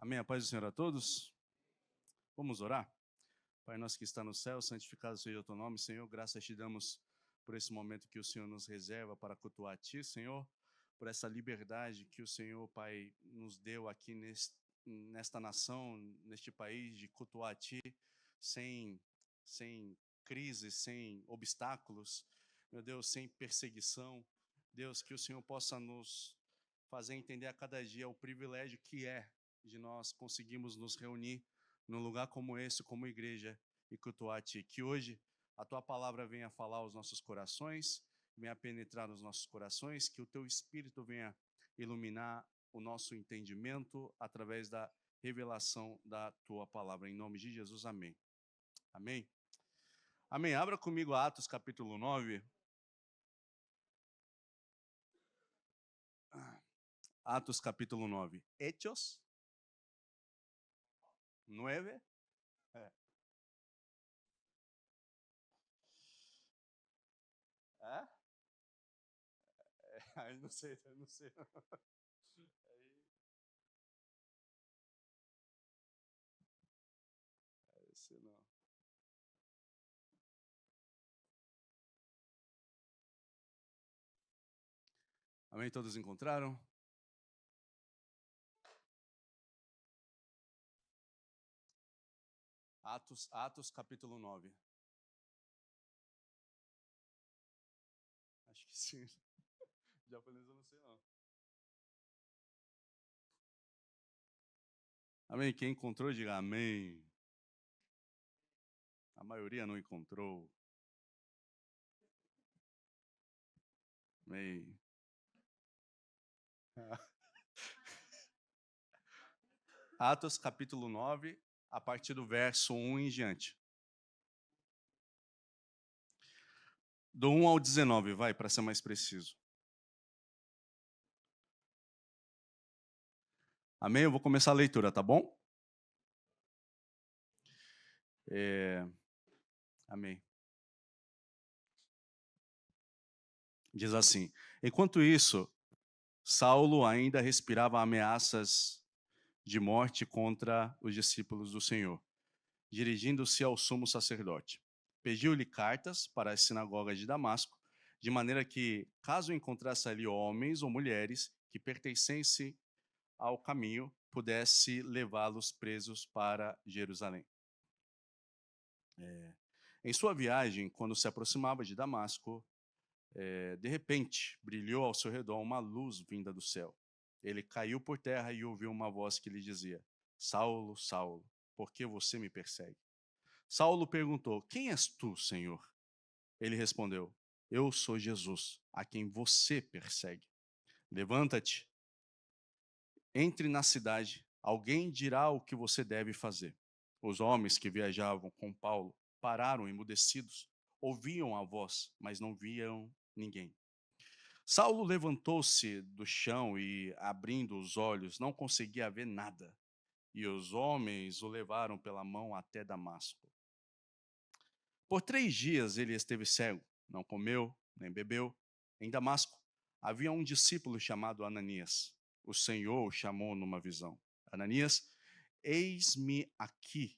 Amém. A paz do Senhor a todos. Vamos orar? Pai nosso que está no céu, santificado seja o teu nome, Senhor. Graças te damos por esse momento que o Senhor nos reserva para cultuar a ti, Senhor. Por essa liberdade que o Senhor, Pai, nos deu aqui nesta nação, neste país, de cultuar a ti sem crise, sem obstáculos, meu Deus, sem perseguição. Deus, que o Senhor possa nos fazer entender a cada dia o privilégio que é de nós conseguirmos nos reunir num lugar como esse, como igreja, e cultuar a Ti. Que hoje a Tua palavra venha falar aos nossos corações, venha penetrar nos nossos corações, que o Teu Espírito venha iluminar o nosso entendimento através da revelação da Tua palavra. Em nome de Jesus, amém. Amém? Amém. Abra comigo Atos capítulo 9. Atos capítulo 9. Hechos 9. É? Aí não sei. Esse não. Amém? Todos encontraram? Atos capítulo 9. Acho que sim. Japonês eu não sei não. Amém? Quem encontrou, diga amém. A maioria não encontrou. Amém. Atos capítulo 9, a partir do verso 1 em diante. Do 1 ao 19, vai, para ser mais preciso. Amém? Eu vou começar a leitura, tá bom? Amém. Diz assim: enquanto isso, Saulo ainda respirava ameaças de morte contra os discípulos do Senhor. Dirigindo-se ao sumo sacerdote, pediu-lhe cartas para as sinagogas de Damasco, de maneira que, caso encontrasse ali homens ou mulheres que pertencessem ao caminho, pudesse levá-los presos para Jerusalém. Em sua viagem, quando se aproximava de Damasco, de repente, brilhou ao seu redor uma luz vinda do céu. Ele caiu por terra e ouviu uma voz que lhe dizia: Saulo, Saulo, por que você me persegue? Saulo perguntou: quem és tu, Senhor? Ele respondeu: eu sou Jesus, a quem você persegue. Levanta-te, entre na cidade, alguém dirá o que você deve fazer. Os homens que viajavam com Paulo pararam emudecidos, ouviam a voz, mas não viam ninguém. Saulo levantou-se do chão e, abrindo os olhos, não conseguia ver nada. E os homens o levaram pela mão até Damasco. Por 3 dias ele esteve cego, não comeu, nem bebeu. Em Damasco havia um discípulo chamado Ananias. O Senhor o chamou numa visão. Ananias, eis-me aqui,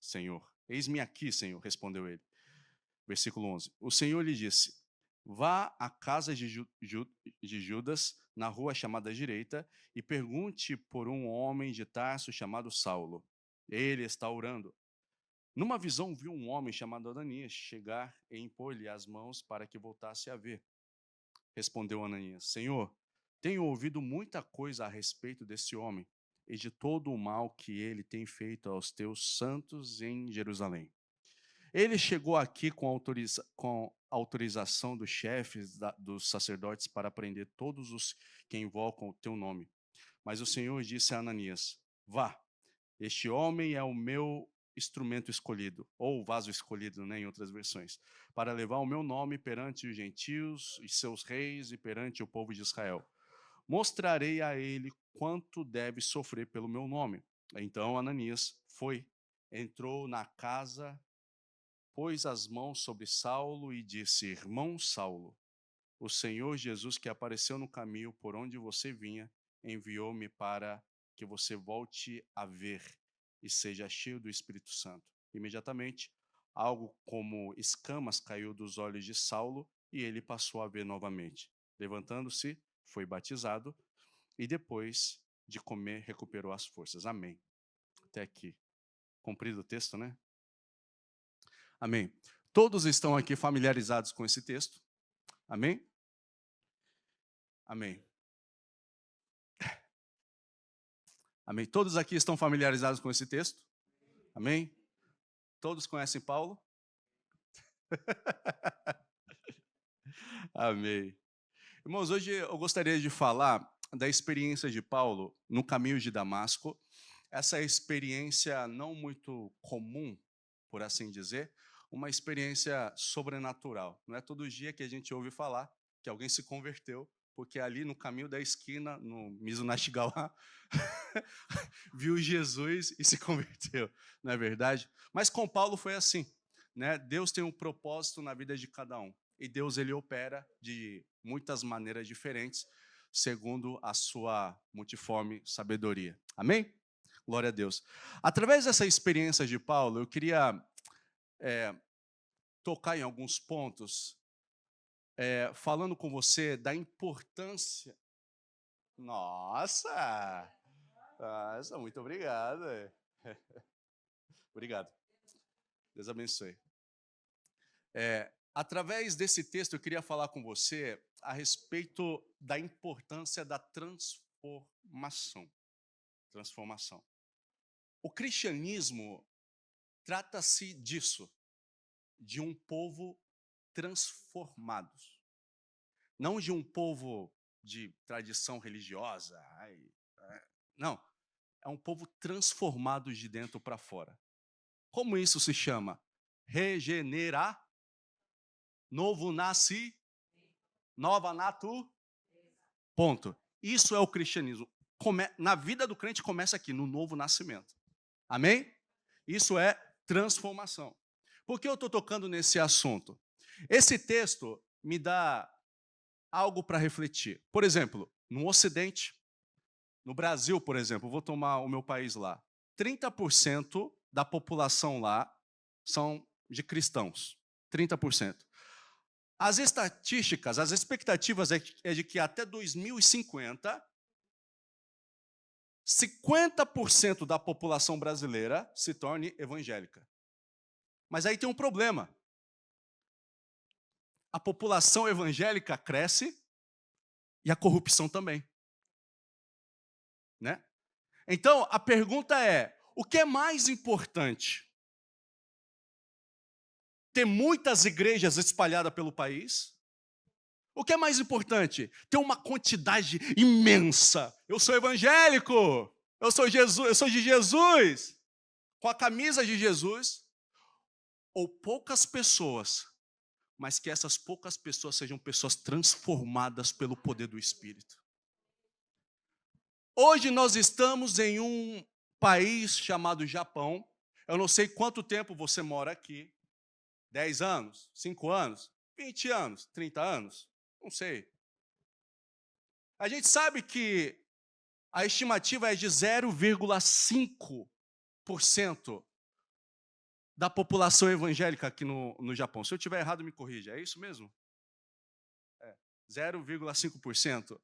Senhor. Eis-me aqui, Senhor, respondeu ele. Versículo 11. O Senhor lhe disse: vá à casa de Judas, na rua chamada Direita, e pergunte por um homem de Tarso chamado Saulo. Ele está orando. Numa visão, viu um homem chamado Ananias chegar e impor-lhe as mãos para que voltasse a ver. Respondeu Ananias: Senhor, tenho ouvido muita coisa a respeito desse homem e de todo o mal que ele tem feito aos teus santos em Jerusalém. Ele chegou aqui com autorização dos chefes dos sacerdotes para prender todos os que invocam o teu nome. Mas o Senhor disse a Ananias: vá, este homem é o meu instrumento escolhido, ou vaso escolhido, né, em outras versões, para levar o meu nome perante os gentios e seus reis e perante o povo de Israel. Mostrarei a ele quanto deve sofrer pelo meu nome. Então Ananias foi, entrou na casa, pôs as mãos sobre Saulo e disse: irmão Saulo, o Senhor Jesus que apareceu no caminho por onde você vinha, enviou-me para que você volte a ver e seja cheio do Espírito Santo. Imediatamente, algo como escamas caiu dos olhos de Saulo e ele passou a ver novamente. Levantando-se, foi batizado e depois de comer, recuperou as forças. Amém. Até aqui. Comprido o texto, né? Amém. Todos estão aqui familiarizados com esse texto? Amém? Amém. Amém. Todos aqui estão familiarizados com esse texto? Amém? Todos conhecem Paulo? Amém. Irmãos, hoje eu gostaria de falar da experiência de Paulo no caminho de Damasco. Essa experiência não muito comum, por assim dizer, uma experiência sobrenatural. Não é todo dia que a gente ouve falar que alguém se converteu, porque ali no caminho da esquina, no Mizunashigawa, viu Jesus e se converteu, não é verdade? Mas com Paulo foi assim, né? Deus tem um propósito na vida de cada um. E Deus, ele opera de muitas maneiras diferentes, segundo a sua multiforme sabedoria. Amém? Glória a Deus. Através dessa experiência de Paulo, eu queria tocar em alguns pontos, falando com você da importância. Nossa! Nossa, muito obrigado. Obrigado. Deus abençoe. Através desse texto, eu queria falar com você a respeito da importância da transformação. Transformação. O cristianismo trata-se disso, de um povo transformado. Não de um povo de tradição religiosa. Não, é um povo transformado de dentro para fora. Como isso se chama? Regenerar, novo nasce, nova natureza. Ponto. Isso é o cristianismo. Na vida do crente começa aqui, no novo nascimento. Amém? Isso é transformação. Por que eu estou tocando nesse assunto? Esse texto me dá algo para refletir. Por exemplo, no Ocidente, no Brasil, por exemplo, vou tomar o meu país lá. 30% da população lá são de cristãos. 30%. As estatísticas, as expectativas é de que até 2050, 50% da população brasileira se torne evangélica. Mas aí tem um problema. A população evangélica cresce e a corrupção também. Né? Então, a pergunta é, o que é mais importante? Ter muitas igrejas espalhadas pelo país? O que é mais importante? Ter uma quantidade imensa. Eu sou evangélico, eu sou de Jesus, com a camisa de Jesus. Ou poucas pessoas, mas que essas poucas pessoas sejam pessoas transformadas pelo poder do Espírito. Hoje nós estamos em um país chamado Japão. Eu não sei quanto tempo você mora aqui. 10 anos? 5 anos? 20 anos? 30 anos? Não sei. A gente sabe que a estimativa é de 0,5% da população evangélica aqui no Japão. Se eu estiver errado, me corrija. É isso mesmo? 0,5%.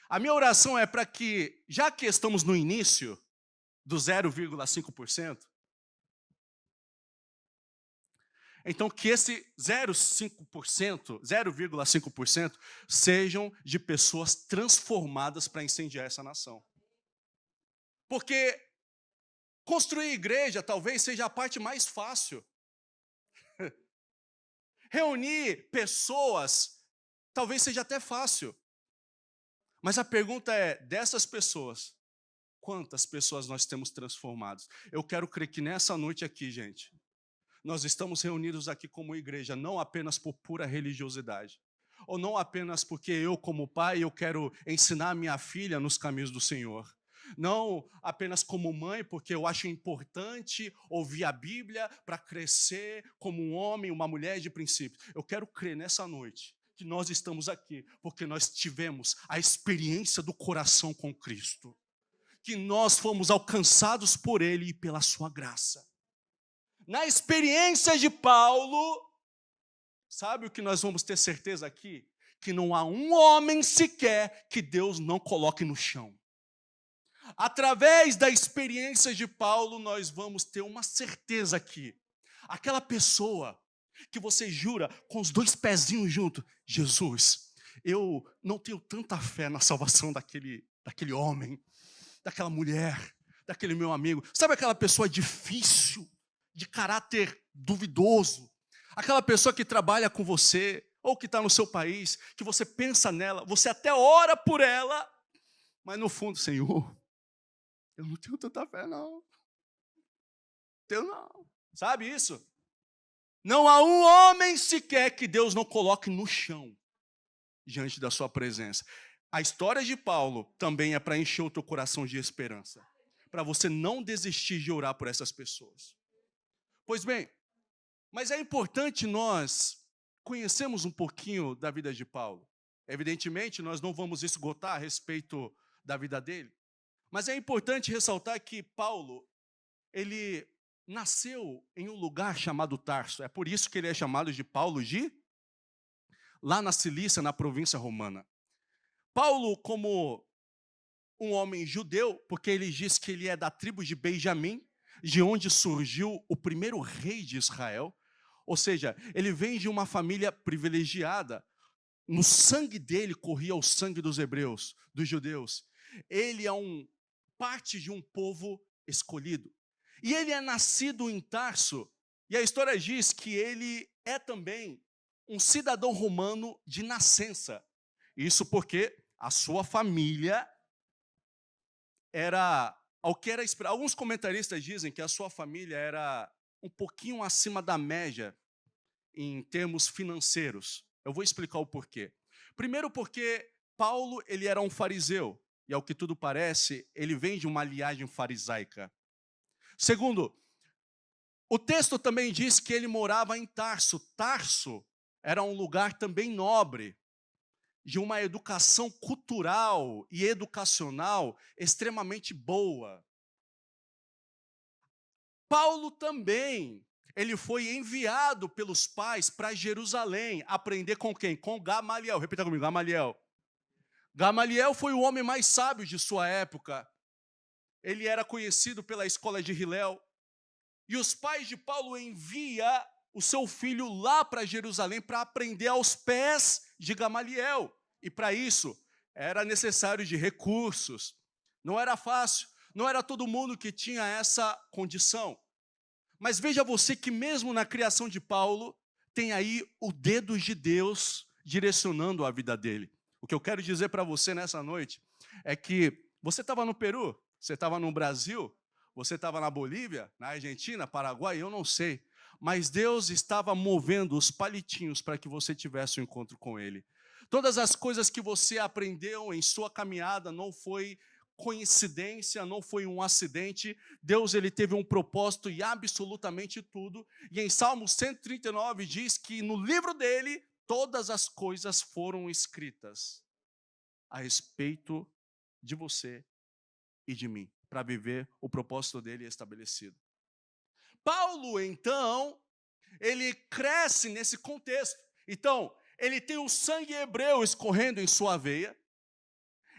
A minha oração é para que, já que estamos no início do 0,5%, então que esse 0,5% sejam de pessoas transformadas para incendiar essa nação. Porque construir igreja talvez seja a parte mais fácil. Reunir pessoas talvez seja até fácil. Mas a pergunta é, dessas pessoas, quantas pessoas nós temos transformados? Eu quero crer que nessa noite aqui, gente, nós estamos reunidos aqui como igreja, não apenas por pura religiosidade, ou não apenas porque eu, como pai, eu quero ensinar minha filha nos caminhos do Senhor. Não apenas como mãe, porque eu acho importante ouvir a Bíblia para crescer como um homem, uma mulher de princípios. Eu quero crer nessa noite que nós estamos aqui porque nós tivemos a experiência do coração com Cristo, que nós fomos alcançados por Ele e pela sua graça. Na experiência de Paulo, sabe o que nós vamos ter certeza aqui? Que não há um homem sequer que Deus não coloque no chão. Através da experiência de Paulo, nós vamos ter uma certeza aqui. Aquela pessoa que você jura com os 2 pezinhos juntos, Jesus, eu não tenho tanta fé na salvação daquele homem, daquela mulher, daquele meu amigo. Sabe aquela pessoa difícil, de caráter duvidoso? Aquela pessoa que trabalha com você, ou que está no seu país, que você pensa nela, você até ora por ela, mas no fundo, Senhor, eu não tenho tanta fé, não. Tenho não. Sabe isso? Não há um homem sequer que Deus não coloque no chão diante da sua presença. A história de Paulo também é para encher o teu coração de esperança, para você não desistir de orar por essas pessoas. Pois bem, mas é importante nós conhecermos um pouquinho da vida de Paulo. Evidentemente, nós não vamos esgotar a respeito da vida dele, mas é importante ressaltar que Paulo, ele nasceu em um lugar chamado Tarso. É por isso que ele é chamado de Paulo lá na Cilícia, na província romana. Paulo, como um homem judeu, porque ele diz que ele é da tribo de Benjamim, de onde surgiu o primeiro rei de Israel. Ou seja, ele vem de uma família privilegiada. No sangue dele corria o sangue dos hebreus, dos judeus. Ele é parte de um povo escolhido. E ele é nascido em Tarso, e a história diz que ele é também um cidadão romano de nascença. Isso porque a sua família era, ao que era esperado. Alguns comentaristas dizem que a sua família era um pouquinho acima da média em termos financeiros. Eu vou explicar o porquê. Primeiro porque Paulo, ele era um fariseu, e ao que tudo parece, ele vem de uma linhagem farisaica. Segundo, o texto também diz que ele morava em Tarso. Tarso era um lugar também nobre, de uma educação cultural e educacional extremamente boa. Paulo também, ele foi enviado pelos pais para Jerusalém, aprender com quem? Com Gamaliel. Repita comigo, Gamaliel. Gamaliel foi o homem mais sábio de sua época. Ele era conhecido pela escola de Hilel. E os pais de Paulo enviam o seu filho lá para Jerusalém para aprender aos pés de Gamaliel. E para isso, era necessário de recursos. Não era fácil, não era todo mundo que tinha essa condição. Mas veja você que mesmo na criação de Paulo, tem aí o dedo de Deus direcionando a vida dele. O que eu quero dizer para você nessa noite é que você estava no Peru, você estava no Brasil, você estava na Bolívia, na Argentina, Paraguai, eu não sei. Mas Deus estava movendo os palitinhos para que você tivesse um encontro com Ele. Todas as coisas que você aprendeu em sua caminhada não foi coincidência, não foi um acidente. Deus, ele teve um propósito em absolutamente tudo. E em Salmo 139 diz que no livro dele, todas as coisas foram escritas a respeito de você e de mim, para viver o propósito dele estabelecido. Paulo, então, ele cresce nesse contexto. Então, ele tem o sangue hebreu escorrendo em sua veia.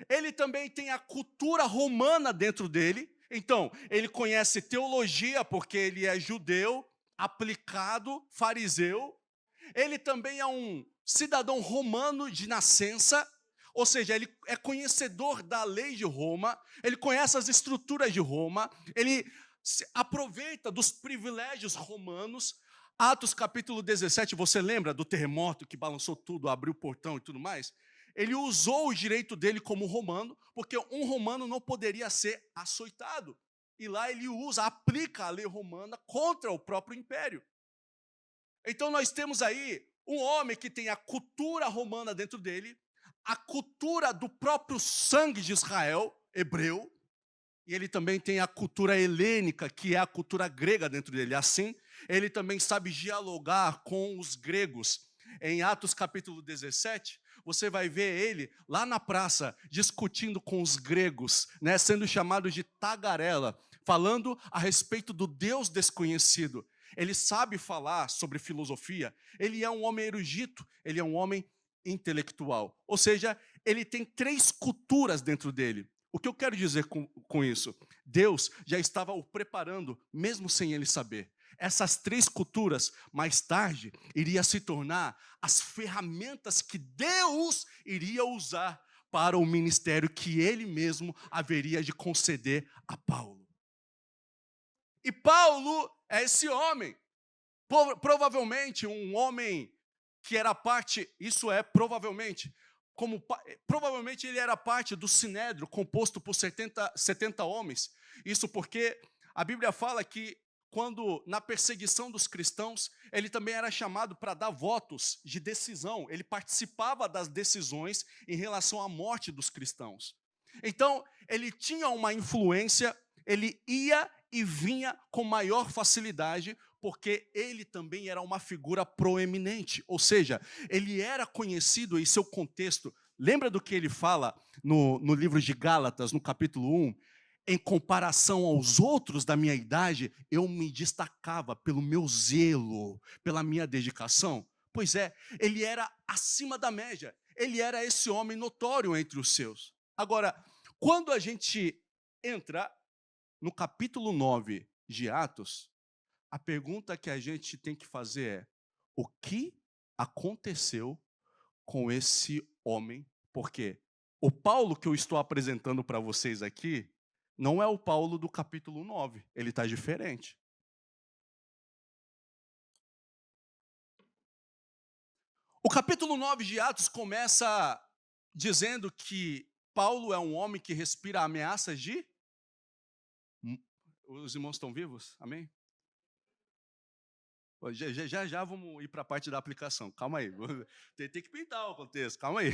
Ele também tem a cultura romana dentro dele. Então, ele conhece teologia, porque ele é judeu, aplicado, fariseu. Ele também é um cidadão romano de nascença. Ou seja, ele é conhecedor da lei de Roma, ele conhece as estruturas de Roma, ele se aproveita dos privilégios romanos. Atos capítulo 17, você lembra do terremoto que balançou tudo, abriu o portão e tudo mais? Ele usou o direito dele como romano, porque um romano não poderia ser açoitado. E lá ele aplica a lei romana contra o próprio império. Então nós temos aí um homem que tem a cultura romana dentro dele, a cultura do próprio sangue de Israel, hebreu, e ele também tem a cultura helênica, que é a cultura grega dentro dele. Assim, ele também sabe dialogar com os gregos. em Atos capítulo 17, você vai ver ele lá na praça, discutindo com os gregos, né, sendo chamado de tagarela, falando a respeito do Deus desconhecido. Ele sabe falar sobre filosofia, ele é um homem erudito, ele é um homem intelectual. Ou seja, ele tem 3 culturas dentro dele. O que eu quero dizer com isso? Deus já estava o preparando, mesmo sem ele saber. Essas 3 culturas, mais tarde, iria se tornar as ferramentas que Deus iria usar para o ministério que ele mesmo haveria de conceder a Paulo. E Paulo é esse homem. Provavelmente um homem que era parte, isso é provavelmente, provavelmente ele era parte do Sinédrio, composto por 70 homens. Isso porque a Bíblia fala que quando na perseguição dos cristãos, ele também era chamado para dar votos de decisão. Ele participava das decisões em relação à morte dos cristãos. Então, ele tinha uma influência, ele ia e vinha com maior facilidade, porque ele também era uma figura proeminente, ou seja, ele era conhecido em seu contexto. Lembra do que ele fala no livro de Gálatas, no capítulo 1? Em comparação aos outros da minha idade, eu me destacava pelo meu zelo, pela minha dedicação. Pois é, ele era acima da média, ele era esse homem notório entre os seus. Agora, quando a gente entra no capítulo 9 de Atos, a pergunta que a gente tem que fazer é: o que aconteceu com esse homem? Porque o Paulo que eu estou apresentando para vocês aqui não é o Paulo do capítulo 9, ele está diferente. O capítulo 9 de Atos começa dizendo que Paulo é um homem que respira ameaças de... Os irmãos estão vivos? Amém? Já vamos ir para a parte da aplicação. Calma aí. Tem que pintar o contexto. Calma aí.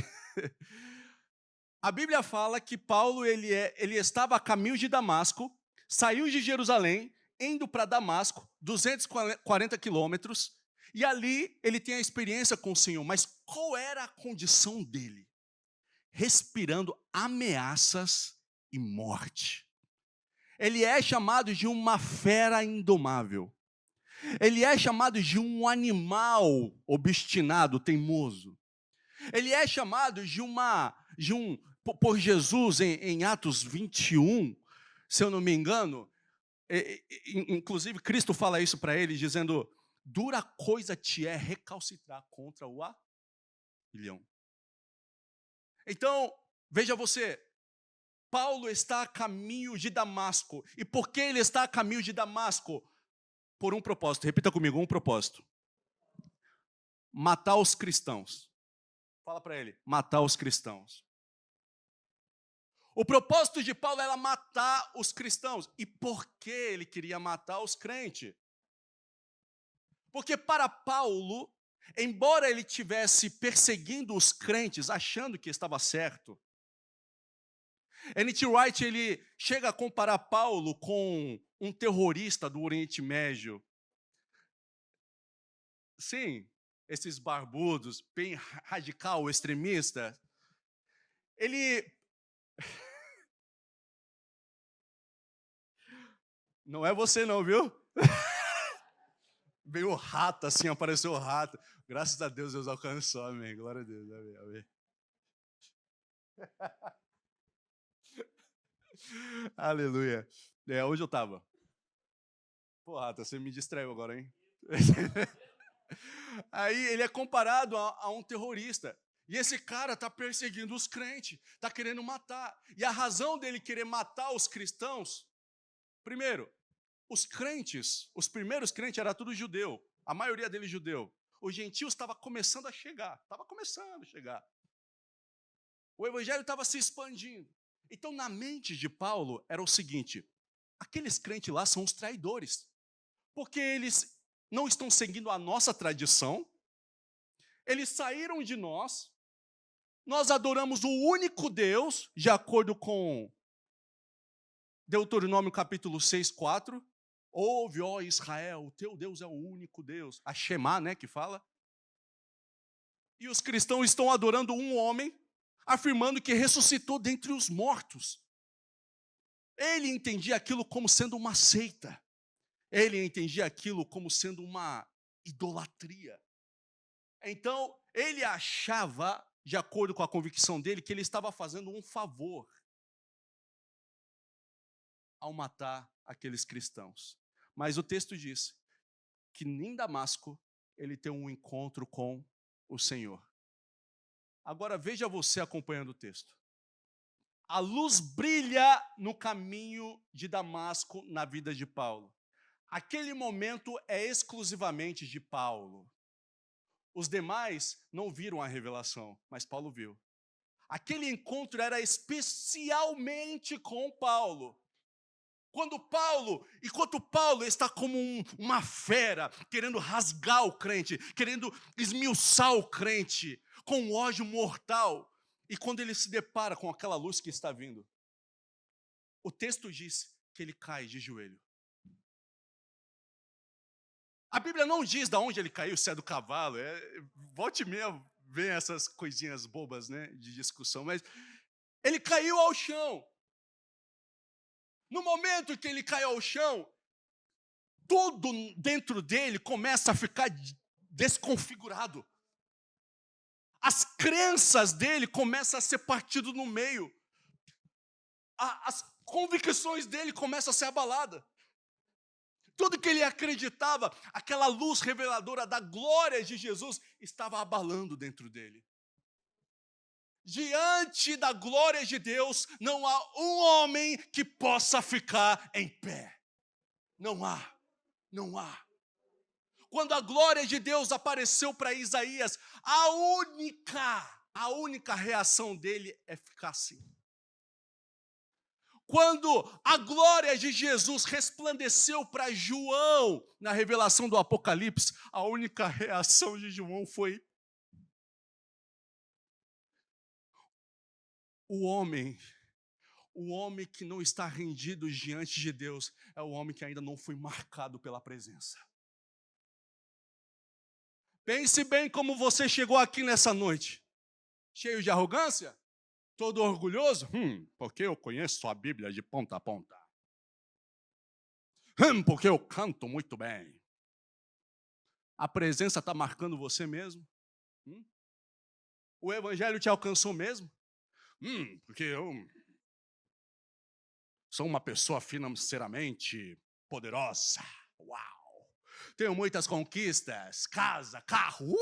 A Bíblia fala que Paulo ele estava a caminho de Damasco, saiu de Jerusalém, indo para Damasco, 240 quilômetros, e ali ele tem a experiência com o Senhor. Mas qual era a condição dele? Respirando ameaças e morte. Ele é chamado de uma fera indomável. Ele é chamado de um animal obstinado, teimoso. Ele é chamado por Jesus em Atos 21, se eu não me engano, inclusive Cristo fala isso para ele, dizendo: dura coisa te é recalcitrar contra o aguilhão. Então, veja você, Paulo está a caminho de Damasco. E por que ele está a caminho de Damasco? Por um propósito, repita comigo, um propósito. Matar os cristãos. Fala para ele, matar os cristãos. O propósito de Paulo era matar os cristãos. E por que ele queria matar os crentes? Porque para Paulo, embora ele estivesse perseguindo os crentes, achando que estava certo, N.T. Wright ele chega a comparar Paulo com um terrorista do Oriente Médio. Sim, esses barbudos, bem radical, extremista. Ele... Não é você não, viu? Veio o rato assim, apareceu o rato. Graças a Deus, Deus alcançou, amém. Glória a Deus, amém, amém. Aleluia. Hoje eu estava. Pô, rata, você me distraiu agora, hein? Aí ele é comparado a um terrorista. E esse cara está perseguindo os crentes, está querendo matar. E a razão dele querer matar os cristãos, primeiro, os crentes, os primeiros crentes era tudo judeu, a maioria deles judeu. Os gentios estava começando a chegar, O evangelho estava se expandindo. Então, na mente de Paulo, era o seguinte: aqueles crentes lá são os traidores, porque eles não estão seguindo a nossa tradição, eles saíram de nós adoramos o único Deus, de acordo com Deuteronômio capítulo 6, 4. Ouve, ó Israel, o teu Deus é o único Deus. A Shema, né, que fala. E os cristãos estão adorando um homem, afirmando que ressuscitou dentre os mortos. Ele entendia aquilo como sendo uma seita. Ele entendia aquilo como sendo uma idolatria. Então, ele achava, de acordo com a convicção dele, que ele estava fazendo um favor ao matar aqueles cristãos. Mas o texto diz que em Damasco ele tem um encontro com o Senhor. Agora veja você acompanhando o texto. A luz brilha no caminho de Damasco na vida de Paulo. Aquele momento é exclusivamente de Paulo. Os demais não viram a revelação, mas Paulo viu. Aquele encontro era especialmente com Paulo. Enquanto Paulo está como uma fera, querendo rasgar o crente, querendo esmiuçar o crente, com um ódio mortal, e quando ele se depara com aquela luz que está vindo, o texto diz que ele cai de joelho. A Bíblia não diz de onde ele caiu, se é do cavalo, volte e meia vem essas coisinhas bobas, né, de discussão, mas ele caiu ao chão. No momento que ele cai ao chão, tudo dentro dele começa a ficar desconfigurado. As crenças dele começam a ser partido no meio. As convicções dele começam a ser abaladas. Tudo que ele acreditava, aquela luz reveladora da glória de Jesus, estava abalando dentro dele. Diante da glória de Deus, não há um homem que possa ficar em pé. Não há. Quando a glória de Deus apareceu para Isaías, a única reação dele é ficar assim. Quando a glória de Jesus resplandeceu para João na revelação do Apocalipse, a única reação de João foi: o homem que não está rendido diante de Deus é o homem que ainda não foi marcado pela presença. Pense bem como você chegou aqui nessa noite. Cheio de arrogância? Todo orgulhoso? Porque eu conheço a Bíblia de ponta a ponta. Porque eu canto muito bem. A presença está marcando você mesmo? O Evangelho te alcançou mesmo? Porque eu sou uma pessoa financeiramente poderosa. Uau! Tenho muitas conquistas, casa, carro.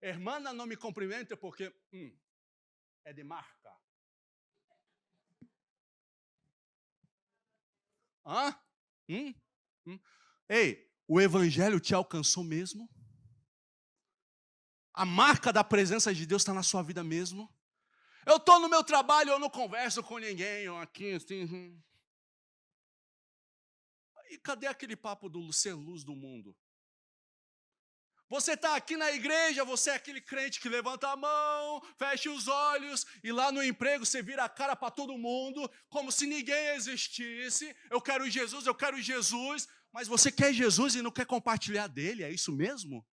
Hermana, não me cumprimente porque é de marca. Ei, o Evangelho te alcançou mesmo? A marca da presença de Deus está na sua vida mesmo? Eu estou no meu trabalho, eu não converso com ninguém, eu aqui assim. E cadê aquele papo do ser luz do mundo? Você está aqui na igreja, você é aquele crente que levanta a mão, fecha os olhos, e lá no emprego você vira a cara para todo mundo, como se ninguém existisse. Eu quero Jesus, mas você quer Jesus e não quer compartilhar dele, é isso mesmo?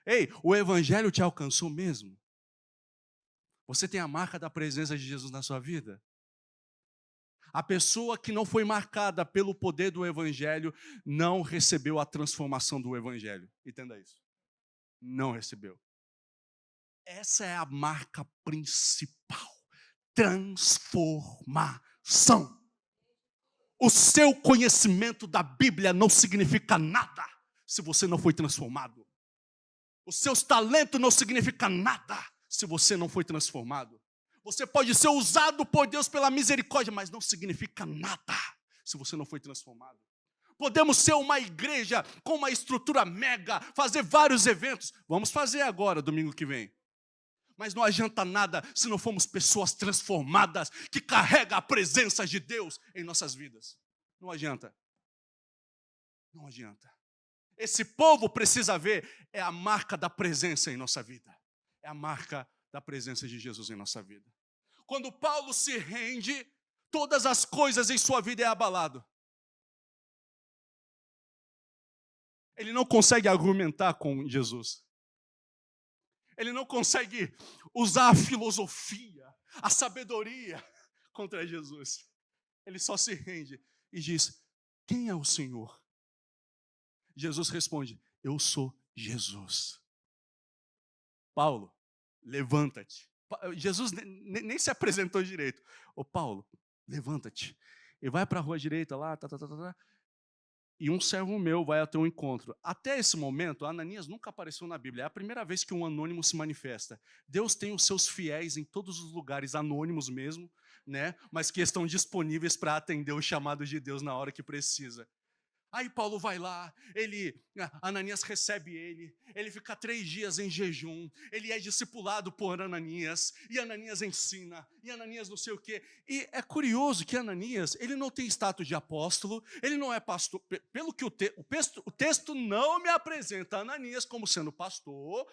Ei, o Evangelho te alcançou mesmo? Você tem a marca da presença de Jesus na sua vida? A pessoa que não foi marcada pelo poder do Evangelho não recebeu a transformação do Evangelho. Entenda isso. Não recebeu. Essa é a marca principal. Transformação. O seu conhecimento da Bíblia não significa nada se você não foi transformado. Os seus talentos não significam nada se você não foi transformado. Você pode ser usado por Deus pela misericórdia, mas não significa nada se você não foi transformado. Podemos ser uma igreja com uma estrutura mega, fazer vários eventos. Vamos fazer agora, domingo que vem. Mas não adianta nada se não formos pessoas transformadas, que carregam a presença de Deus em nossas vidas. Não adianta. Não adianta. Esse povo precisa ver, é a marca da presença em nossa vida. É a marca da presença de Jesus em nossa vida. Quando Paulo se rende, todas as coisas em sua vida é abalado. Ele não consegue argumentar com Jesus. Ele não consegue usar a filosofia, a sabedoria contra Jesus. Ele só se rende e diz: quem é o Senhor? Jesus responde: eu sou Jesus. Paulo, levanta-te. Jesus nem se apresentou direito. Ô Paulo, levanta-te. E vai para a rua direita lá, e um servo meu vai ao teu encontro. Até esse momento, Ananias nunca apareceu na Bíblia. É a primeira vez que um anônimo se manifesta. Deus tem os seus fiéis em todos os lugares, anônimos mesmo, né? Mas que estão disponíveis para atender o chamado de Deus na hora que precisa. Aí Paulo vai lá, Ananias recebe ele fica 3 dias em jejum, ele é discipulado por Ananias, e Ananias ensina, e Ananias não sei o quê. E é curioso que Ananias, ele não tem status de apóstolo, ele não é pastor, pelo que o texto não me apresenta Ananias como sendo pastor,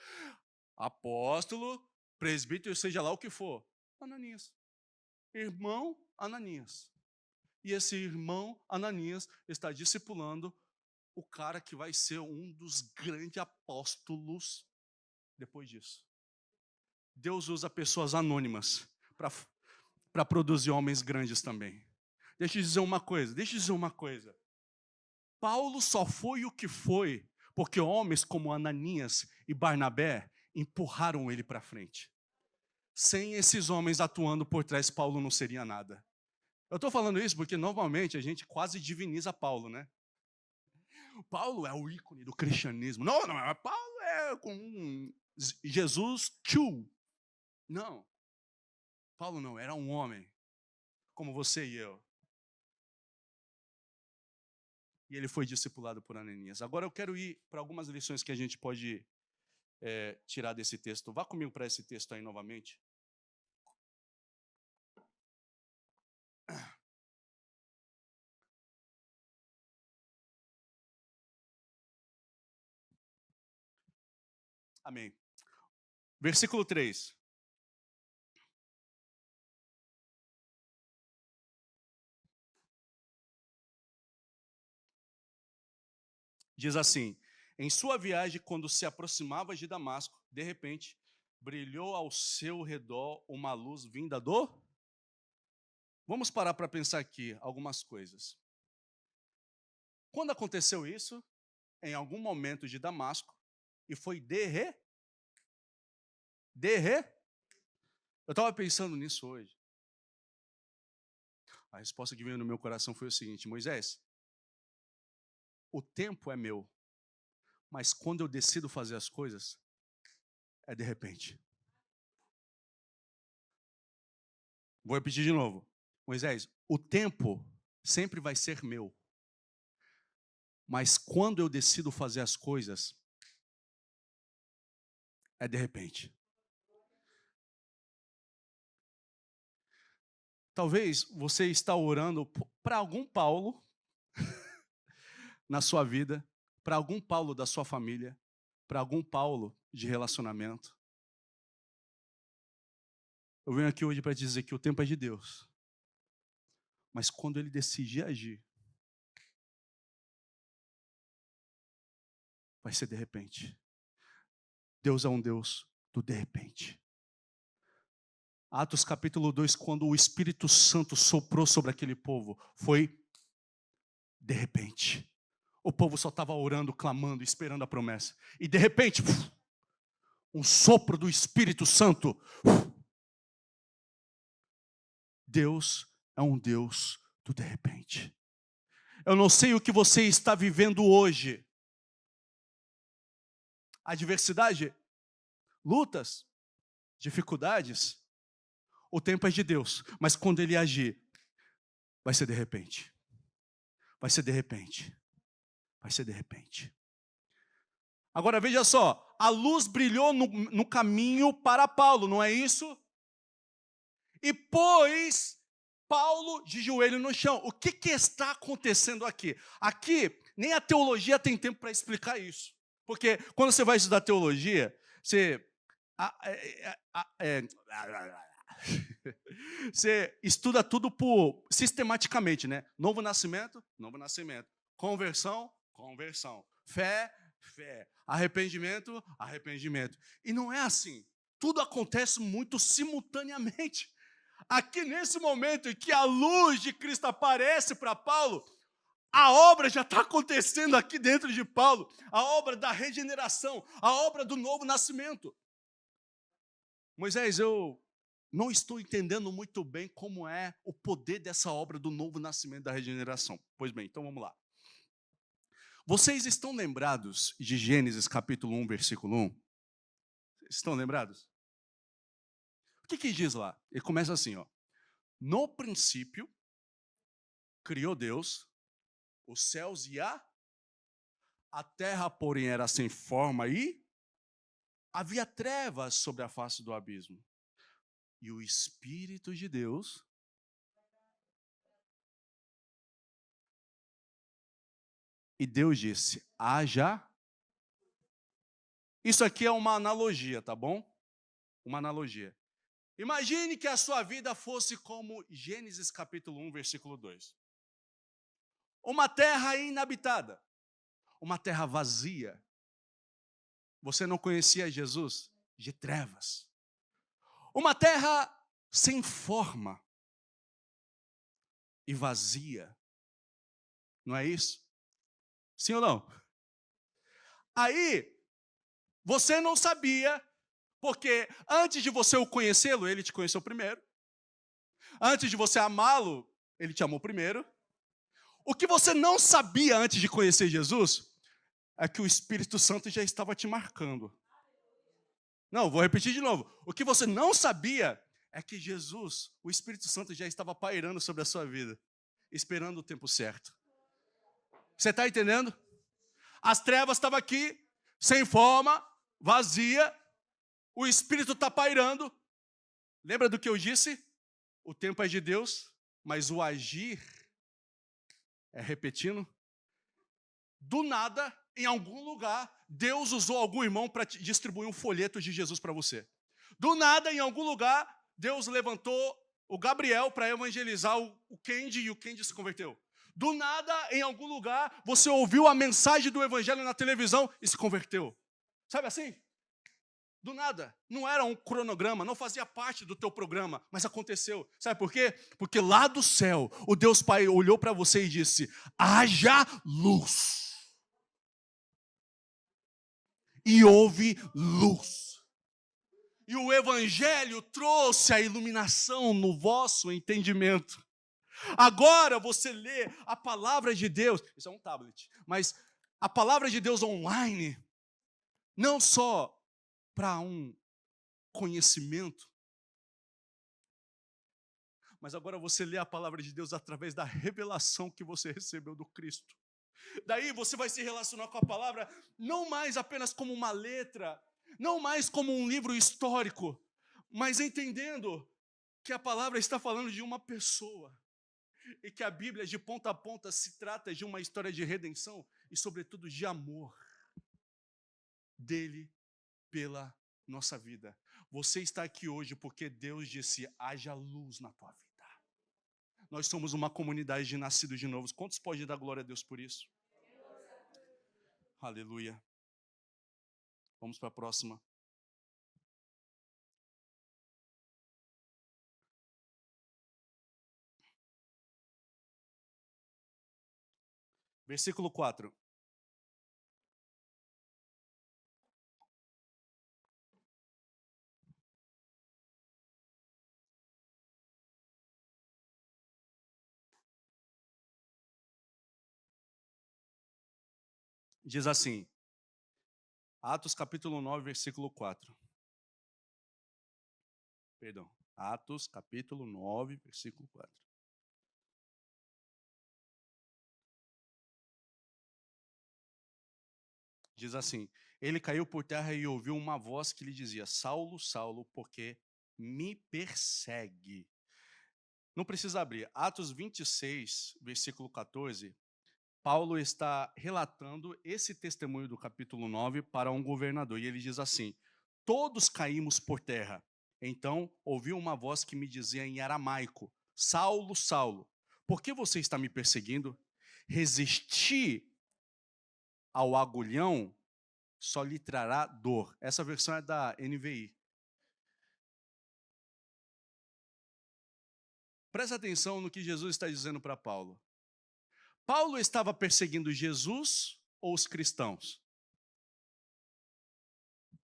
apóstolo, presbítero, seja lá o que for. Ananias, irmão Ananias. E esse irmão, Ananias, está discipulando o cara que vai ser um dos grandes apóstolos depois disso. Deus usa pessoas anônimas para produzir homens grandes também. Deixa eu dizer uma coisa. Paulo só foi o que foi porque homens como Ananias e Barnabé empurraram ele para frente. Sem esses homens atuando por trás, Paulo não seria nada. Eu estou falando isso porque, normalmente, a gente quase diviniza Paulo, né? Paulo é o ícone do cristianismo. Não, Paulo é com Jesus too. Não. Paulo não, era um homem, como você e eu. E ele foi discipulado por Ananias. Agora eu quero ir para algumas lições que a gente pode tirar desse texto. Vá comigo para esse texto aí novamente. Amém. Versículo 3. Diz assim: em sua viagem, quando se aproximava de Damasco, de repente, brilhou ao seu redor uma luz vinda do... Vamos parar para pensar aqui algumas coisas. Quando aconteceu isso, em algum momento de Damasco, e foi eu estava pensando nisso hoje. A resposta que veio no meu coração foi o seguinte: Moisés, o tempo é meu, mas quando eu decido fazer as coisas, é de repente. Vou repetir de novo. Moisés, o tempo sempre vai ser meu, mas quando eu decido fazer as coisas, é de repente. Talvez você está orando para algum Paulo na sua vida, para algum Paulo da sua família, para algum Paulo de relacionamento. Eu venho aqui hoje para dizer que o tempo é de Deus, mas quando Ele decidir agir, vai ser de repente. Deus é um Deus do de repente. Atos capítulo 2, quando o Espírito Santo soprou sobre aquele povo, foi de repente. O povo só estava orando, clamando, esperando a promessa. E de repente, um sopro do Espírito Santo. Deus é um Deus do de repente. Eu não sei o que você está vivendo hoje. Adversidade, lutas, dificuldades. O tempo é de Deus, mas quando Ele agir, vai ser de repente. Vai ser de repente. Vai ser de repente. Agora veja só, a luz brilhou no caminho para Paulo, não é isso? E pôs Paulo de joelho no chão. O que está acontecendo aqui? Aqui, nem a teologia tem tempo para explicar isso. Porque quando você vai estudar teologia, você... Você estuda tudo sistematicamente, né? Novo nascimento, conversão, fé, fé. Arrependimento, arrependimento. E não é assim. Tudo acontece muito simultaneamente. Aqui nesse momento em que a luz de Cristo aparece para Paulo, a obra já está acontecendo aqui dentro de Paulo. A obra da regeneração, a obra do novo nascimento. Moisés, eu não estou entendendo muito bem como é o poder dessa obra do novo nascimento da regeneração. Pois bem, então vamos lá. Vocês estão lembrados de Gênesis capítulo 1, versículo 1? Estão lembrados? O que diz lá? Ele começa assim, ó. No princípio, criou Deus os céus e a terra, porém, era sem forma e havia trevas sobre a face do abismo. E o Espírito de Deus e Deus disse, haja. Isso aqui é uma analogia, tá bom? Uma analogia. Imagine que a sua vida fosse como Gênesis capítulo 1, versículo 2. Uma terra inabitada, uma terra vazia. Você não conhecia Jesus? De trevas. Uma terra sem forma e vazia. Não é isso? Sim ou não? Aí, você não sabia, porque antes de você o conhecê-lo, ele te conheceu primeiro. Antes de você amá-lo, ele te amou primeiro. O que você não sabia antes de conhecer Jesus é que o Espírito Santo já estava te marcando. Não, vou repetir de novo. O que você não sabia é que Jesus, o Espírito Santo, já estava pairando sobre a sua vida, esperando o tempo certo. Você está entendendo? As trevas estavam aqui, sem forma, vazia. O Espírito está pairando. Lembra do que eu disse? O tempo é de Deus, mas o agir é repetindo. Do nada, em algum lugar, Deus usou algum irmão para distribuir um folheto de Jesus para você. Do nada, em algum lugar, Deus levantou o Gabriel para evangelizar o Kendi e o Kendi se converteu. Do nada, em algum lugar, você ouviu a mensagem do evangelho na televisão e se converteu. Sabe assim? Do nada. Não era um cronograma, não fazia parte do teu programa, mas aconteceu. Sabe por quê? Porque lá do céu, o Deus Pai olhou para você e disse, haja luz. E houve luz. E o evangelho trouxe a iluminação no vosso entendimento. Agora você lê a palavra de Deus, isso é um tablet, mas a palavra de Deus online, não só para um conhecimento, mas agora você lê a palavra de Deus através da revelação que você recebeu do Cristo. Daí você vai se relacionar com a palavra não mais apenas como uma letra, não mais como um livro histórico, mas entendendo que a palavra está falando de uma pessoa e que a Bíblia, de ponta a ponta, se trata de uma história de redenção e, sobretudo, de amor dele pela nossa vida. Você está aqui hoje porque Deus disse, haja luz na tua vida. Nós somos uma comunidade de nascidos de novos. Quantos podem dar glória a Deus por isso? Aleluia. Vamos para a próxima. Versículo 4. Diz assim, Atos capítulo 9, versículo 4. Perdão, Atos capítulo 9, versículo 4. Diz assim, ele caiu por terra e ouviu uma voz que lhe dizia, Saulo, Saulo, porque me persegue. Não precisa abrir, Atos 26, versículo 14, Paulo está relatando esse testemunho do capítulo 9 para um governador, e ele diz assim, todos caímos por terra. Então, ouvi uma voz que me dizia em aramaico, Saulo, Saulo, por que você está me perseguindo? Resisti ao agulhão só lhe trará dor. Essa versão é da NVI. Presta atenção no que Jesus está dizendo para Paulo. Paulo estava perseguindo Jesus ou os cristãos?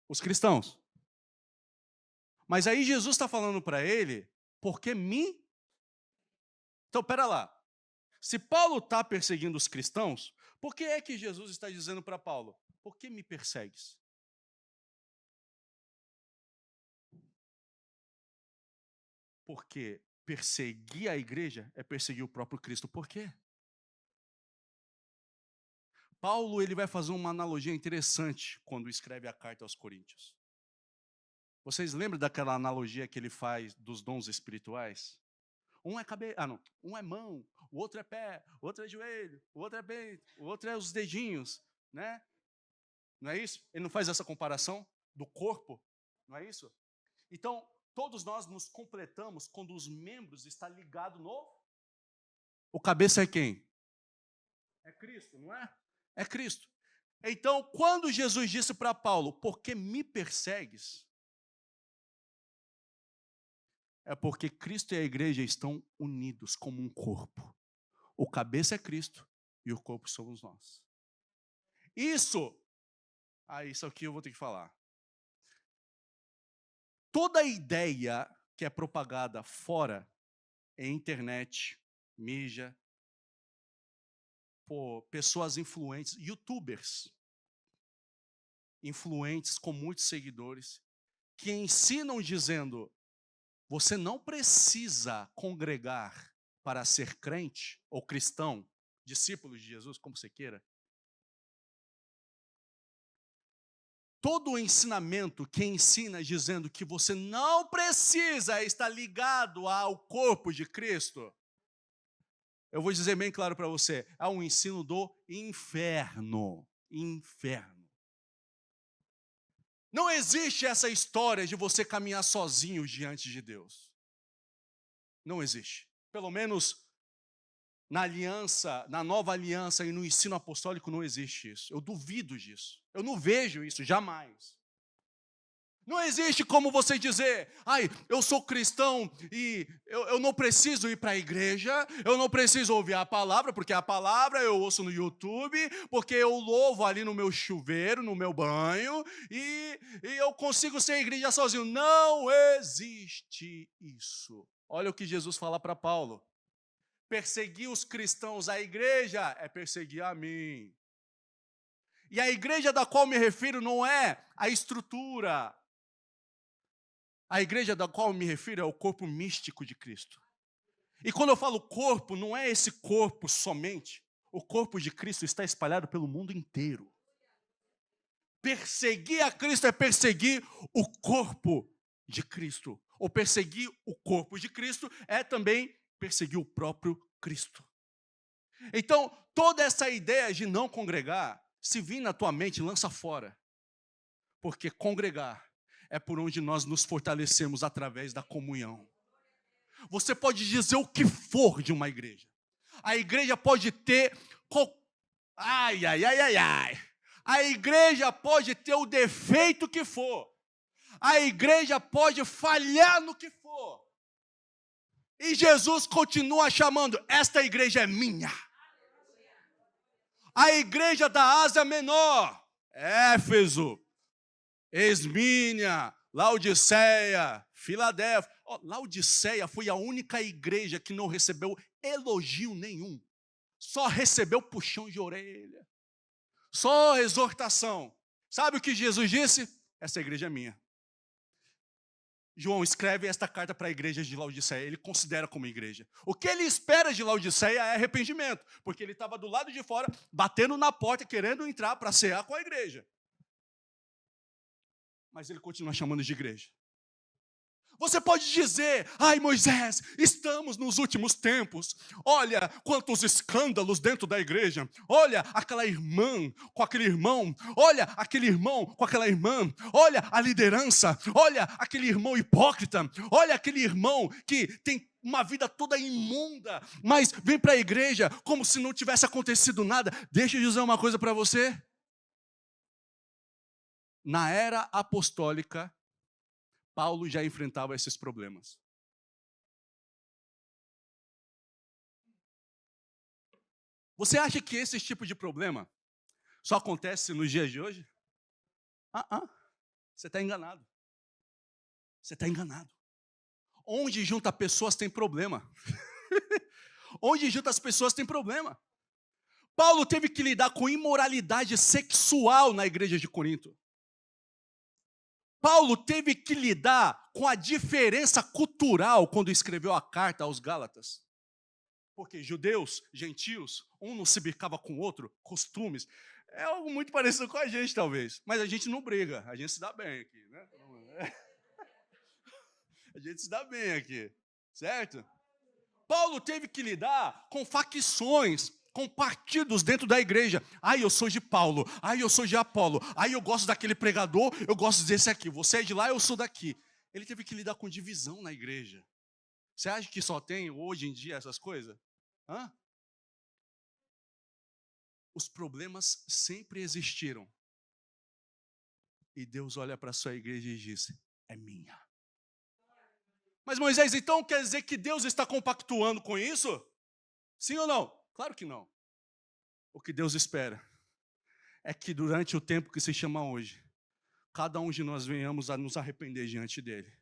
Os cristãos. Mas aí Jesus está falando para ele, porque me... Então, pera lá. Se Paulo está perseguindo os cristãos, por que é que Jesus está dizendo para Paulo, por que me persegues? Porque perseguir a igreja é perseguir o próprio Cristo. Por quê? Paulo ele vai fazer uma analogia interessante quando escreve a carta aos Coríntios. Vocês lembram daquela analogia que ele faz dos dons espirituais? Um é cabeça, um é mão, o outro é pé, o outro é joelho, o outro é peito, o outro é os dedinhos, né? Não é isso? Ele não faz essa comparação do corpo, não é isso? Então, todos nós nos completamos quando os membros estão ligados no... O cabeça é quem? É Cristo, não é? É Cristo. Então, quando Jesus disse para Paulo, por que me persegues? É porque Cristo e a igreja estão unidos como um corpo. O cabeça é Cristo e o corpo somos nós. Isso aqui eu vou ter que falar. Toda ideia que é propagada fora, em internet, mídia, por pessoas influentes, youtubers, influentes com muitos seguidores, que ensinam dizendo, você não precisa congregar para ser crente ou cristão, discípulo de Jesus, como você queira. Todo o ensinamento que ensina dizendo que você não precisa estar ligado ao corpo de Cristo, eu vou dizer bem claro para você, é um ensino do inferno. Inferno. Não existe essa história de você caminhar sozinho diante de Deus. Não existe. Pelo menos na aliança, na nova aliança e no ensino apostólico não existe isso. Eu duvido disso. Eu não vejo isso, jamais. Não existe como você dizer, eu sou cristão e eu não preciso ir para a igreja, eu não preciso ouvir a palavra, porque a palavra eu ouço no YouTube, porque eu louvo ali no meu chuveiro, no meu banho, e eu consigo ser igreja sozinho. Não existe isso. Olha o que Jesus fala para Paulo. Perseguir os cristãos, a igreja é perseguir a mim. E a igreja da qual me refiro não é a estrutura. A igreja da qual me refiro é o corpo místico de Cristo. E quando eu falo corpo, não é esse corpo somente. O corpo de Cristo está espalhado pelo mundo inteiro. Perseguir a Cristo é perseguir o corpo de Cristo. Ou perseguir o corpo de Cristo é também perseguir o próprio Cristo. Então, toda essa ideia de não congregar, se vir na tua mente, lança fora. Porque congregar é por onde nós nos fortalecemos através da comunhão. Você pode dizer o que for de uma igreja. A igreja pode ter... A igreja pode ter o defeito que for. A igreja pode falhar no que for. E Jesus continua chamando, esta igreja é minha. A igreja da Ásia Menor, Éfeso, Esmínia, Laodiceia, Filadélfia. Laodiceia foi a única igreja que não recebeu elogio nenhum. Só recebeu puxão de orelha. Só exortação. Sabe o que Jesus disse? Essa igreja é minha. João escreve esta carta para a igreja de Laodiceia. Ele considera como igreja. O que ele espera de Laodiceia é arrependimento. Porque ele estava do lado de fora, batendo na porta, querendo entrar para cear com a igreja. Mas ele continua chamando de igreja. Você pode dizer, Moisés, estamos nos últimos tempos. Olha quantos escândalos dentro da igreja. Olha aquela irmã com aquele irmão. Olha aquele irmão com aquela irmã. Olha a liderança. Olha aquele irmão hipócrita. Olha aquele irmão que tem uma vida toda imunda, mas vem para a igreja como se não tivesse acontecido nada. Deixa eu dizer uma coisa para você. Na era apostólica, Paulo já enfrentava esses problemas. Você acha que esse tipo de problema só acontece nos dias de hoje? Você está enganado. Você está enganado. Onde junta pessoas tem problema. Onde junta as pessoas tem problema. Paulo teve que lidar com imoralidade sexual na igreja de Corinto. Paulo teve que lidar com a diferença cultural quando escreveu a carta aos Gálatas. Porque judeus, gentios, um não se bicava com o outro, costumes. É algo muito parecido com a gente, talvez. Mas a gente não briga, a gente se dá bem aqui, né? A gente se dá bem aqui, certo? Paulo teve que lidar com facções, com partidos dentro da igreja. Eu sou de Paulo. Eu sou de Apolo. Eu gosto daquele pregador, eu gosto desse aqui. Você é de lá, eu sou daqui. Ele teve que lidar com divisão na igreja. Você acha que só tem hoje em dia essas coisas? Os problemas sempre existiram. E Deus olha para a sua igreja e diz: é minha. Mas Moisés, então quer dizer que Deus está compactuando com isso? Sim ou não? Claro que não. O que Deus espera é que durante o tempo que se chama hoje, cada um de nós venhamos a nos arrepender diante dele,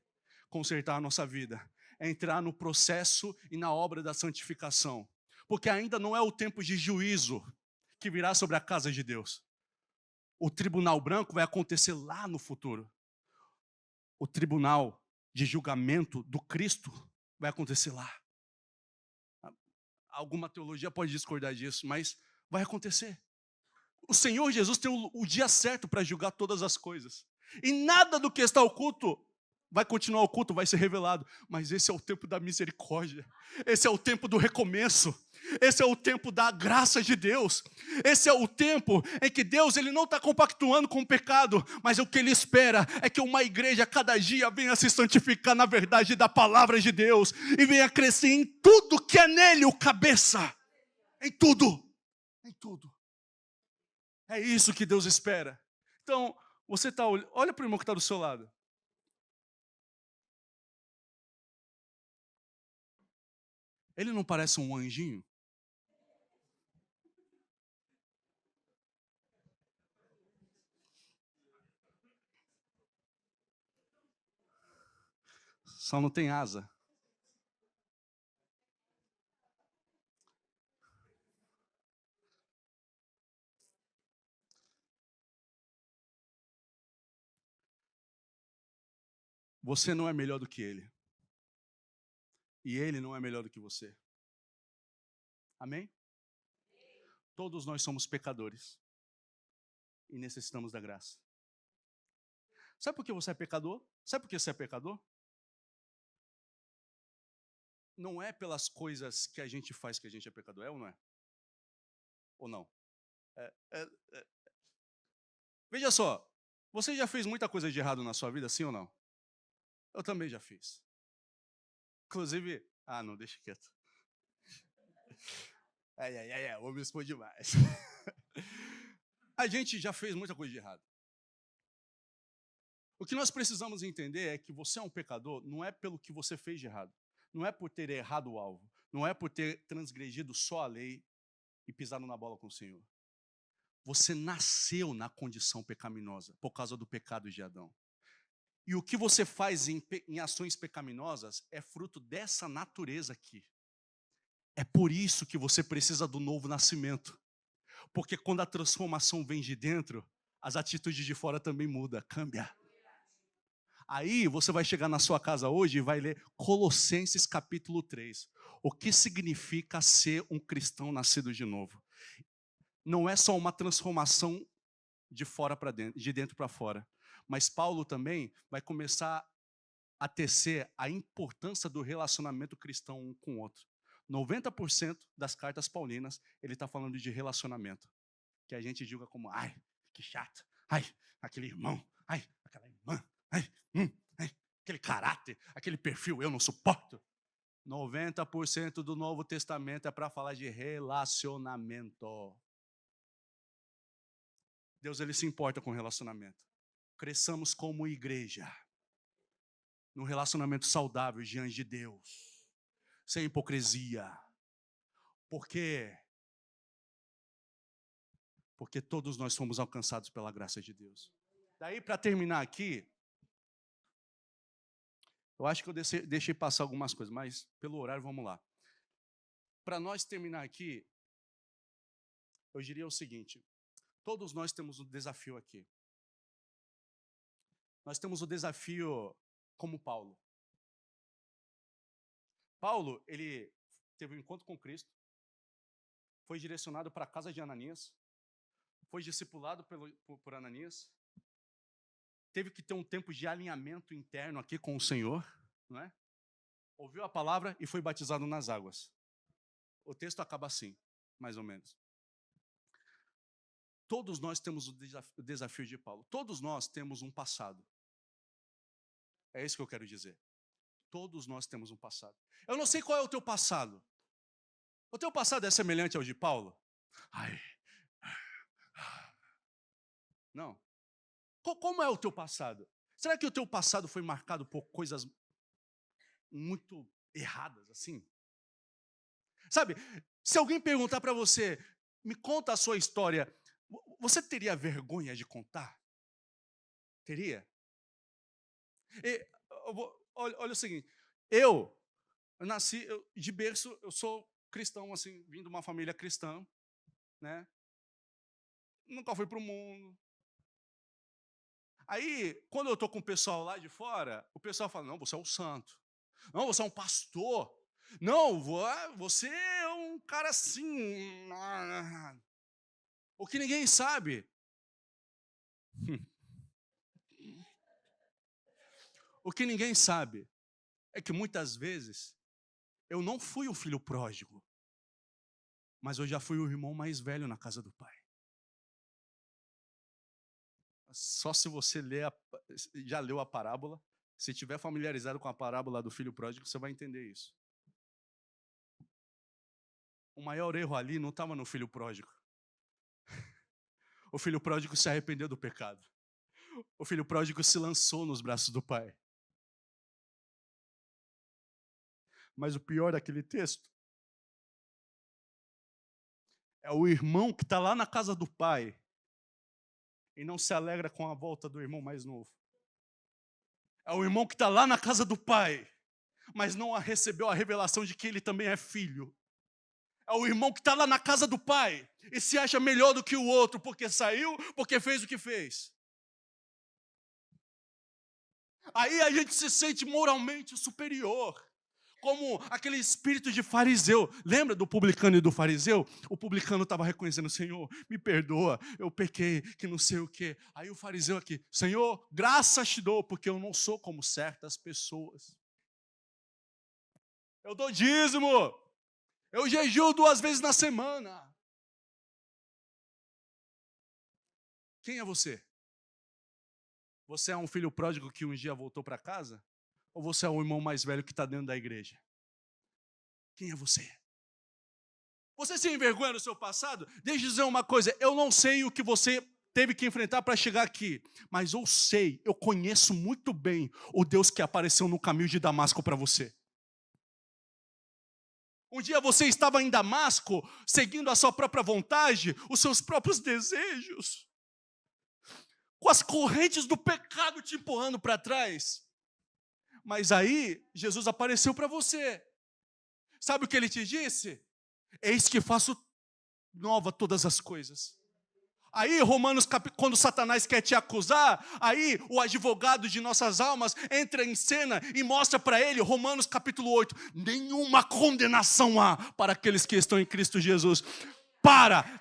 consertar a nossa vida, entrar no processo e na obra da santificação, porque ainda não é o tempo de juízo que virá sobre a casa de Deus. O tribunal branco vai acontecer lá no futuro. O tribunal de julgamento do Cristo vai acontecer lá. Alguma teologia pode discordar disso, mas vai acontecer. O Senhor Jesus tem o dia certo para julgar todas as coisas. E nada do que está oculto vai continuar oculto, vai ser revelado. Mas esse é o tempo da misericórdia. Esse é o tempo do recomeço. Esse é o tempo da graça de Deus. Esse é o tempo em que Deus ele não está compactuando com o pecado, mas o que Ele espera é que uma igreja cada dia venha se santificar na verdade da palavra de Deus e venha crescer em tudo que é nele o cabeça. Em tudo. Em tudo. É isso que Deus espera. Então, você está olha para o irmão que está do seu lado. Ele não parece um anjinho? Só não tem asa. Você não é melhor do que ele. E ele não é melhor do que você. Amém? Todos nós somos pecadores. E necessitamos da graça. Sabe por que você é pecador? Sabe por que você é pecador? Não é pelas coisas que a gente faz que a gente é pecador, é ou não é? Ou não? É, é, é. Veja só, você já fez muita coisa de errado na sua vida, sim ou não? Eu também já fiz. Inclusive, não, deixa quieto. O homem expôs demais. A gente já fez muita coisa de errado. O que nós precisamos entender é que você é um pecador não é pelo que você fez de errado. Não é por ter errado o alvo. Não é por ter transgredido só a lei e pisado na bola com o Senhor. Você nasceu na condição pecaminosa por causa do pecado de Adão. E o que você faz em ações pecaminosas é fruto dessa natureza aqui. É por isso que você precisa do novo nascimento. Porque quando a transformação vem de dentro, as atitudes de fora também mudam, cambia. Aí você vai chegar na sua casa hoje e vai ler Colossenses capítulo 3. O que significa ser um cristão nascido de novo? Não é só uma transformação de fora para dentro, de dentro para fora. Mas Paulo também vai começar a tecer a importância do relacionamento cristão um com o outro. 90% das cartas paulinas, ele está falando de relacionamento. Que a gente julga como, que chato. Aquele irmão. Aquela irmã. Aquele caráter, aquele perfil, eu não suporto. 90% do Novo Testamento é para falar de relacionamento. Deus ele se importa com relacionamento. cresçamos como igreja, num relacionamento saudável diante de Deus, sem hipocrisia. Por quê? Porque todos nós fomos alcançados pela graça de Deus. Daí, para terminar aqui, eu acho que eu deixei passar algumas coisas, mas pelo horário, vamos lá. Para nós terminar aqui, eu diria o seguinte: todos nós temos um desafio aqui. Nós temos o desafio como Paulo. Paulo, ele teve um encontro com Cristo, foi direcionado para a casa de Ananias, foi discipulado por Ananias, teve que ter um tempo de alinhamento interno aqui com o Senhor, não é? Ouviu a palavra e foi batizado nas águas. O texto acaba assim, mais ou menos. Todos nós temos o desafio de Paulo. Todos nós temos um passado. É isso que eu quero dizer. Todos nós temos um passado. Eu não sei qual é o teu passado. O teu passado é semelhante ao de Paulo? Ai. Não. Como é o teu passado? Será que o teu passado foi marcado por coisas muito erradas, assim? Sabe, se alguém perguntar para você, me conta a sua história, você teria vergonha de contar? Teria? Olha o seguinte, eu nasci, de berço, eu sou cristão, assim, vim de uma família cristã, né? Nunca fui para o mundo. Aí, quando eu estou com o pessoal lá de fora, o pessoal fala, não, você é um santo. Não, você é um pastor. Não, você é um cara assim. O que ninguém sabe. O que ninguém sabe é que muitas vezes eu não fui o filho pródigo, mas eu já fui o irmão mais velho na casa do pai. Só se você já leu a parábola, se estiver familiarizado com a parábola do filho pródigo, você vai entender isso. O maior erro ali não estava no filho pródigo. O filho pródigo se arrependeu do pecado. O filho pródigo se lançou nos braços do pai. Mas o pior daquele texto é o irmão que está lá na casa do pai e não se alegra com a volta do irmão mais novo. É o irmão que está lá na casa do pai, mas não recebeu a revelação de que ele também é filho. É o irmão que está lá na casa do pai e se acha melhor do que o outro porque saiu, porque fez o que fez. Aí a gente se sente moralmente superior, como aquele espírito de fariseu. Lembra do publicano e do fariseu? O publicano estava reconhecendo, Senhor, me perdoa, eu pequei, que não sei o quê. Aí o fariseu aqui, Senhor, graças te dou, porque eu não sou como certas pessoas. Eu dou dízimo, eu jejuo 2 vezes na semana. Quem é você? Você é um filho pródigo que um dia voltou para casa? Ou você é o irmão mais velho que está dentro da igreja? Quem é você? Você se envergonha do seu passado? Deixa eu dizer uma coisa, eu não sei o que você teve que enfrentar para chegar aqui, mas eu conheço muito bem o Deus que apareceu no caminho de Damasco para você. Um dia você estava em Damasco, seguindo a sua própria vontade, os seus próprios desejos, com as correntes do pecado te empurrando para trás. Mas aí, Jesus apareceu para você. Sabe o que ele te disse? Eis que faço nova todas as coisas. Aí, Romanos, quando Satanás quer te acusar, aí o advogado de nossas almas entra em cena e mostra para ele, Romanos capítulo 8, nenhuma condenação há para aqueles que estão em Cristo Jesus.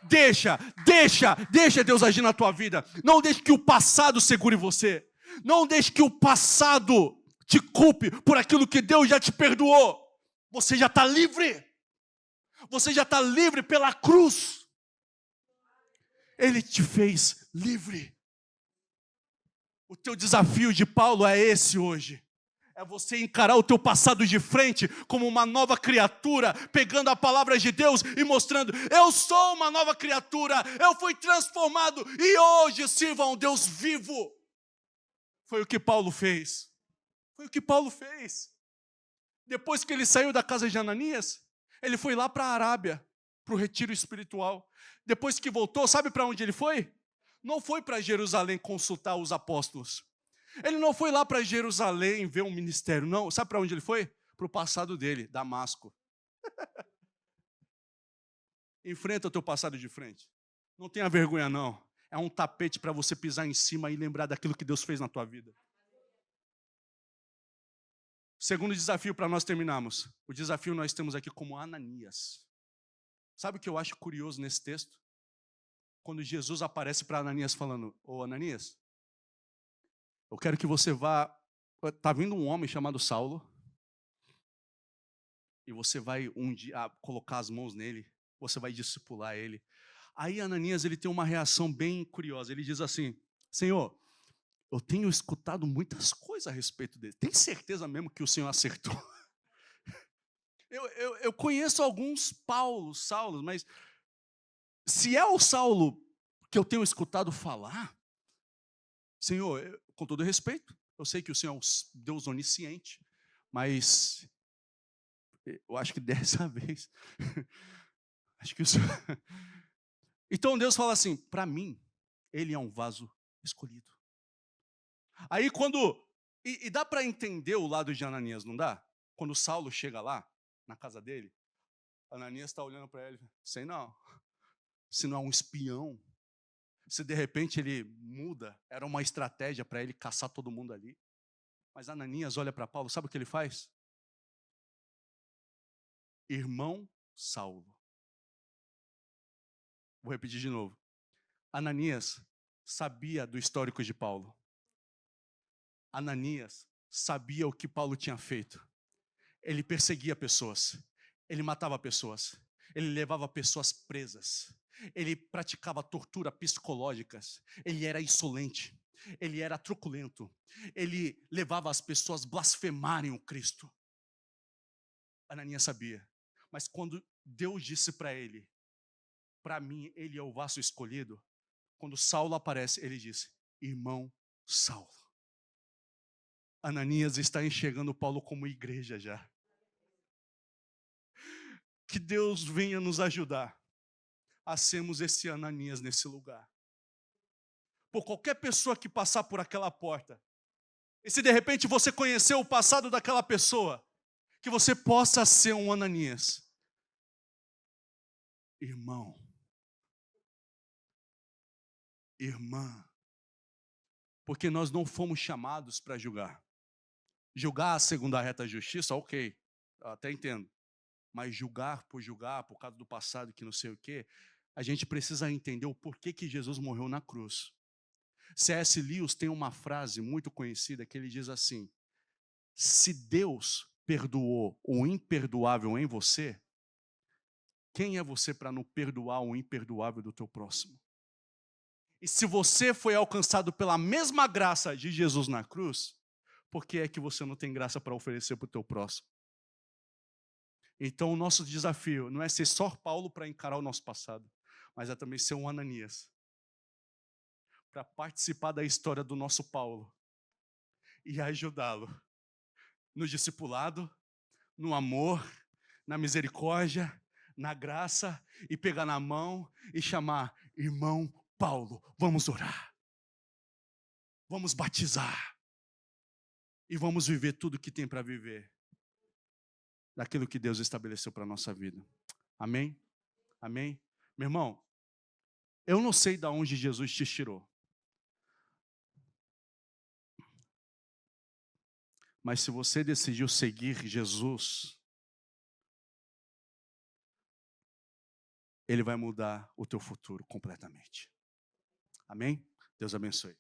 Deixa Deus agir na tua vida. Não deixe que o passado segure você. Não deixe que o passado te culpe por aquilo que Deus já te perdoou. Você já está livre. Você já está livre pela cruz. Ele te fez livre. O teu desafio de Paulo é esse hoje. É você encarar o teu passado de frente como uma nova criatura, pegando a palavra de Deus e mostrando, eu sou uma nova criatura, eu fui transformado e hoje sirvo a um Deus vivo. Foi o que Paulo fez. Foi o que Paulo fez. Depois que ele saiu da casa de Ananias, ele foi lá para a Arábia, para o retiro espiritual. Depois que voltou, sabe para onde ele foi? Não foi para Jerusalém consultar os apóstolos. Ele não foi lá para Jerusalém ver um ministério, não. Sabe para onde ele foi? Para o passado dele, Damasco. Enfrenta o teu passado de frente. Não tenha vergonha, não. É um tapete para você pisar em cima e lembrar daquilo que Deus fez na tua vida. Segundo desafio para nós terminarmos. O desafio nós temos aqui como Ananias. Sabe o que eu acho curioso nesse texto? Quando Jesus aparece para Ananias falando, ô Ananias, eu quero que você vá... Está vindo um homem chamado Saulo, e você vai um dia colocar as mãos nele, você vai discipular ele. Aí Ananias ele tem uma reação bem curiosa, ele diz assim, Senhor, eu tenho escutado muitas coisas a respeito dele. Tem certeza mesmo que o Senhor acertou? Eu conheço alguns Saulos, mas se é o Saulo que eu tenho escutado falar, Senhor, com todo respeito, eu sei que o Senhor é um Deus onisciente, mas eu acho que dessa vez, acho que o Senhor... Então Deus fala assim, para mim, ele é um vaso escolhido. Aí quando... E dá para entender o lado de Ananias, não dá? Quando Saulo chega lá, na casa dele, Ananias está olhando para ele, sei não, se não é um espião, se de repente ele muda, era uma estratégia para ele caçar todo mundo ali. Mas Ananias olha para Paulo, sabe o que ele faz? Irmão Saulo. Vou repetir de novo. Ananias sabia do histórico de Paulo. Ananias sabia o que Paulo tinha feito. Ele perseguia pessoas, ele matava pessoas, ele levava pessoas presas, ele praticava tortura psicológicas, ele era insolente, ele era truculento, ele levava as pessoas a blasfemarem o Cristo. Ananias sabia, mas quando Deus disse para ele, para mim ele é o vaso escolhido, quando Saulo aparece, ele disse, irmão Saulo. Ananias está enxergando Paulo como igreja já. Que Deus venha nos ajudar a sermos esse Ananias nesse lugar. Por qualquer pessoa que passar por aquela porta, e se de repente você conheceu o passado daquela pessoa, que você possa ser um Ananias. Irmão, irmã, porque nós não fomos chamados para julgar. Julgar segundo a reta justiça, ok, até entendo. Mas julgar por causa do passado que não sei o quê, a gente precisa entender o porquê que Jesus morreu na cruz. C.S. Lewis tem uma frase muito conhecida que ele diz assim, se Deus perdoou o imperdoável em você, quem é você para não perdoar o imperdoável do teu próximo? E se você foi alcançado pela mesma graça de Jesus na cruz, por que é que você não tem graça para oferecer para o teu próximo? Então o nosso desafio não é ser só Paulo para encarar o nosso passado, mas é também ser um Ananias, para participar da história do nosso Paulo e ajudá-lo no discipulado, no amor, na misericórdia, na graça, e pegar na mão e chamar, irmão Paulo, vamos orar, vamos batizar, e vamos viver tudo o que tem para viver, daquilo que Deus estabeleceu para a nossa vida. Amém? Amém? Meu irmão, eu não sei de onde Jesus te tirou, mas se você decidiu seguir Jesus, Ele vai mudar o teu futuro completamente. Amém? Deus abençoe.